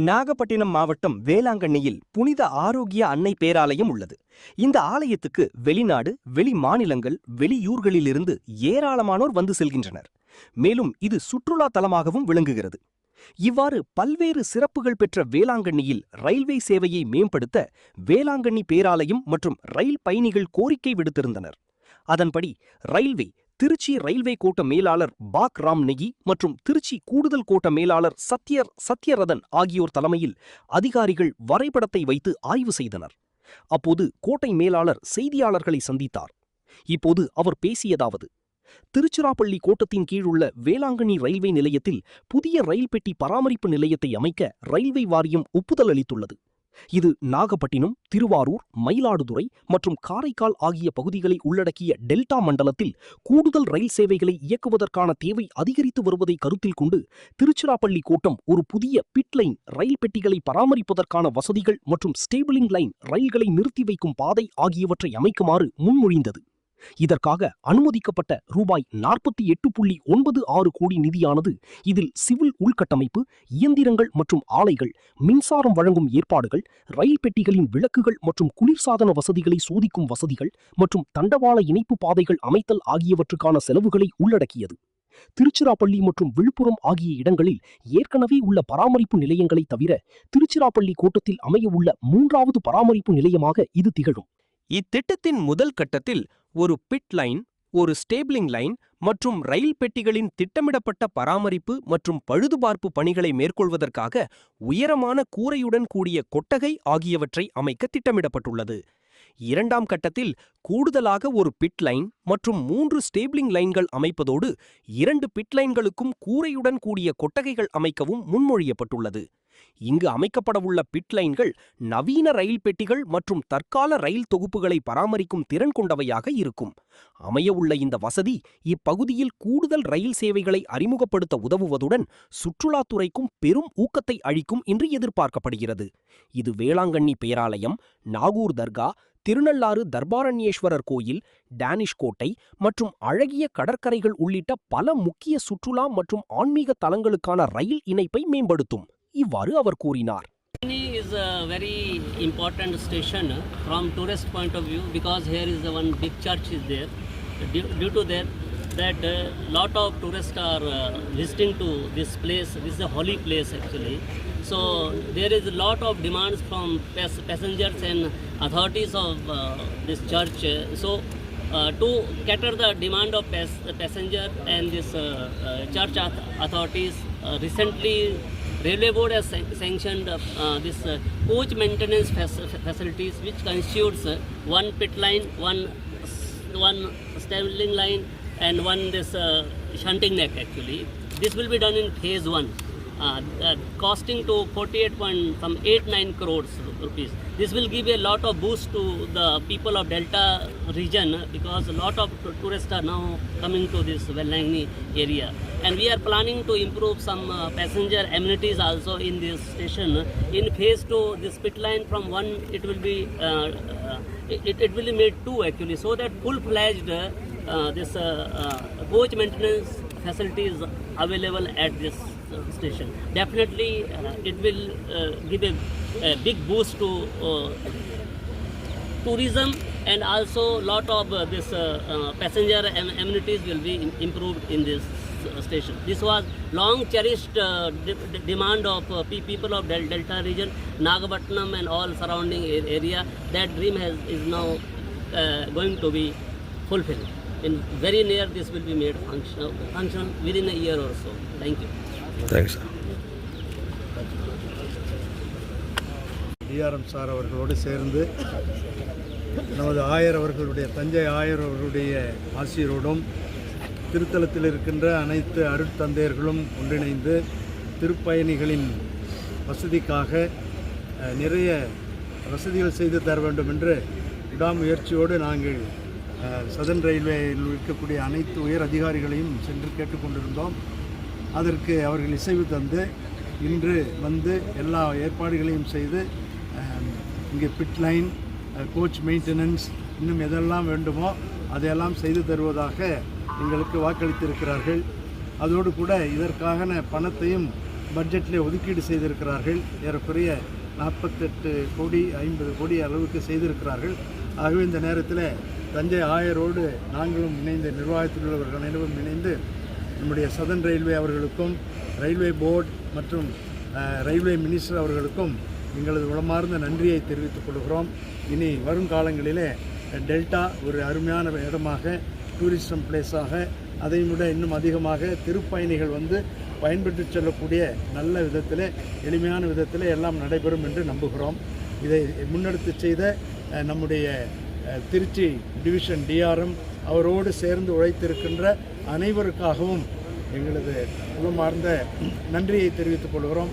நாகப்பட்டினம் மாவட்டம் வேளாங்கண்ணியில் புனித ஆரோக்கிய அன்னை பேராலயம் உள்ளது. இந்த ஆலயத்துக்கு வெளிநாடு, வெளி மாநிலங்கள், வெளியூர்களிலிருந்து ஏராளமானோர் வந்து செல்கின்றனர். மேலும் இது சுற்றுலா தலமாகவும் விளங்குகிறது. இவ்வாறு பல்வேறு சிறப்புகள் பெற்ற வேளாங்கண்ணியில் ரயில்வே சேவையை மேம்படுத்த வேளாங்கண்ணி பேராலயம் மற்றும் ரயில் பயணிகள் கோரிக்கை விடுத்திருந்தனர். அதன்படி ரயில்வே திருச்சி ரயில்வே கோட்ட மேலாளர் பாக் ராம் நெகி மற்றும் திருச்சி கூடுதல் கோட்ட மேலாளர் சத்யரதன் ஆகியோர் தலைமையில் அதிகாரிகள் வரைபடத்தை வைத்து ஆய்வு செய்தனர். அப்போது கோட்டை மேலாளர் செய்தியாளர்களை சந்தித்தார். இப்போது அவர் பேசியதாவது: திருச்சிராப்பள்ளி கோட்டத்தின் கீழ் உள்ள வேளாங்கண்ணி ரயில்வே நிலையத்தில் புதிய ரயில் பெட்டி பராமரிப்பு நிலையத்தை அமைக்க ரயில்வே வாரியம் ஒப்புதல் அளித்துள்ளது. இது நாகப்பட்டினம், திருவாரூர், மயிலாடுதுறை மற்றும் காரைக்கால் ஆகிய பகுதிகளை உள்ளடக்கிய டெல்டா மண்டலத்தில் கூடுதல் ரயில் சேவைகளை இயக்குவதற்கான தேவை அதிகரித்து வருவதை கருத்தில் கொண்டு திருச்சிராப்பள்ளி கோட்டம் ஒரு புதிய பிட் லைன், ரயில் பெட்டிகளை பராமரிப்பதற்கான வசதிகள் மற்றும் ஸ்டேபிளிங் லைன், ரயில்களை நிறுத்தி வைக்கும் பாதை ஆகியவற்றை அமைக்குமாறு முன்மொழிந்தது. இதற்காக அனுமதிக்கப்பட்ட ரூபாய் 48.96 கோடி நிதியானது இதில் சிவில் உள்கட்டமைப்பு, இயந்திரங்கள் மற்றும் ஆலைகள், மின்சாரம் வழங்கும் ஏற்பாடுகள், ரயில் பெட்டிகளின் விளக்குகள் மற்றும் குளிர்சாதன வசதிகளை சோதிக்கும் வசதிகள் மற்றும் தண்டவாள இணைப்பு பாதைகள் அமைத்தல் ஆகியவற்றுக்கான செலவுகளை உள்ளடக்கியது. திருச்சிராப்பள்ளி மற்றும் விழுப்புரம் ஆகிய இடங்களில் ஏற்கனவே உள்ள பராமரிப்பு நிலையங்களை தவிர திருச்சிராப்பள்ளி கோட்டத்தில் அமைய உள்ள 3வது பராமரிப்பு நிலையமாக இது திகழும். இத்திட்டத்தின் முதல் கட்டத்தில் ஒரு பிட் லைன், ஒரு ஸ்டேபிளிங் லைன் மற்றும் ரயில் பெட்டிகளின் திட்டமிடப்பட்ட பராமரிப்பு மற்றும் பழுதுபார்ப்பு பணிகளை மேற்கொள்வதற்காக உயரமான கூரையுடன் கூடிய கொட்டகை ஆகியவற்றை அமைக்க திட்டமிடப்பட்டுள்ளது. இரண்டாம் கட்டத்தில் கூடுதலாக ஒரு பிட் லைன் மற்றும் 3 ஸ்டேபிளிங் லைன்கள் அமைப்பதோடு 2 பிட் லைன்களுக்கும் கூரையுடன் கூடிய கொட்டகைகள் அமைக்கவும் முன்மொழியப்பட்டுள்ளது. இங்கு அமைக்கப்படவுள்ள பிட் லைன்கள் நவீன ரயில் பெட்டிகள் மற்றும் தற்கால ரயில் தொகுப்புகளை பராமரிக்கும் திறன் கொண்டவையாக இருக்கும். அமையவுள்ள இந்த வசதி இப்பகுதியில் கூடுதல் ரயில் சேவைகளை அறிமுகப்படுத்த உதவுவதுடன் சுற்றுலாத்துறைக்கும் பெரும் ஊக்கத்தை அளிக்கும் என்று எதிர்பார்க்கப்படுகிறது. இது வேளாங்கண்ணி பேராலயம், நாகூர் தர்கா, திருநள்ளாறு தர்பாரண்யேஸ்வரர் கோயில், டேனிஷ் கோட்டை மற்றும் அழகிய கடற்கரைகள் உள்ளிட்ட பல முக்கிய சுற்றுலா மற்றும் ஆன்மீக தலங்களுக்கான ரயில் இணைப்பை மேம்படுத்தும். இவ்வாறு அவர் கூறினார். is a very important station from tourist point of view because here is one big church is there. Due to that lot of tourists are visiting to this place. This is a holy place actually. So there is a lot of demands from passengers and authorities of this church. So to cater the demand of passenger and this church authorities recently Railway Board has sanctioned this coach maintenance facilities, which constitutes one pit line, one stabling line, and one this shunting neck. Actually, this will be done in phase 1, costing to 48.89 crores rupees. This will give a lot of boost to the people of Delta region because a lot of tourists are now coming to this Vellanganni area, and we are planning to improve some passenger amenities also in this station. In phase 2, this pit line from 1 it will be it will be made 2 actually, so that full-fledged this coach maintenance facility is available at this station. Definitely it will give a big boost to tourism, and also lot of this passenger amenities will be improved in this station. This was long cherished demand of people of Delta region, Nagapattinam and all surrounding area. That dream is now going to be fulfilled. In very near this will be made function within a year or so. Thank you. Thanks. DRM sir அவர்களோடு சேர்ந்து நமது ஆயர் அவர்களுடைய, தஞ்சை ஆயர் அவர்களுடைய ஆசிரியரோடும் திருத்தலத்தில் இருக்கின்ற அனைத்து அருட்தந்தையர்களும் ஒன்றிணைந்து திருப்பயணிகளின் வசதிக்காக நிறைய வசதிகள் செய்து தர வேண்டும் என்று விடாமுயற்சியோடு நாங்கள் சதன் ரயில்வேயில் இருக்கக்கூடிய அனைத்து உயர் அதிகாரிகளையும் சென்று கேட்டுக்கொண்டிருந்தோம். அதற்கு அவர்கள் இசைவு தந்து இன்று வந்து எல்லா ஏற்பாடுகளையும் செய்து இங்கே பிட் லைன், கோச் மெயின்டெனன்ஸ், இன்னும் எதெல்லாம் வேண்டுமோ அதையெல்லாம் செய்து தருவதாக எங்களுக்கு வாக்களித்திருக்கிறார்கள். அதோடு கூட இதற்கான பணத்தையும் பட்ஜெட்டிலே ஒதுக்கீடு செய்திருக்கிறார்கள். ஏறக்குறைய 48 கோடி 50 கோடி அளவுக்கு செய்திருக்கிறார்கள். ஆகவே இந்த நேரத்தில் தஞ்சை ஆயரோடு நாங்களும் இணைந்து, நிர்வாகத்தில் உள்ளவர்கள் அனைவரும் இணைந்து நம்முடைய சதன் ரயில்வே அவர்களுக்கும், ரயில்வே போர்டு மற்றும் ரயில்வே மினிஸ்டர் அவர்களுக்கும் எங்களது உளமார்ந்த நன்றியை தெரிவித்துக் கொள்கிறோம். இனி வரும் காலங்களிலே டெல்டா ஒரு அருமையான இடமாக, டூரிசம் பிளேஸாக, அதையும் விட இன்னும் அதிகமாக திருப்பயணிகள் வந்து பயன்பெற்று செல்லக்கூடிய நல்ல விதத்தில், எளிமையான விதத்தில் எல்லாம் நடைபெறும் என்று நம்புகிறோம். இதை முன்னெடுத்து செய்த நம்முடைய திருச்சி டிவிஷன் டிஆர்எம் அவரோடு சேர்ந்து உழைத்திருக்கின்ற அனைவருக்காகவும் எங்களது உளமார்ந்த நன்றியை தெரிவித்துக் கொள்கிறோம்.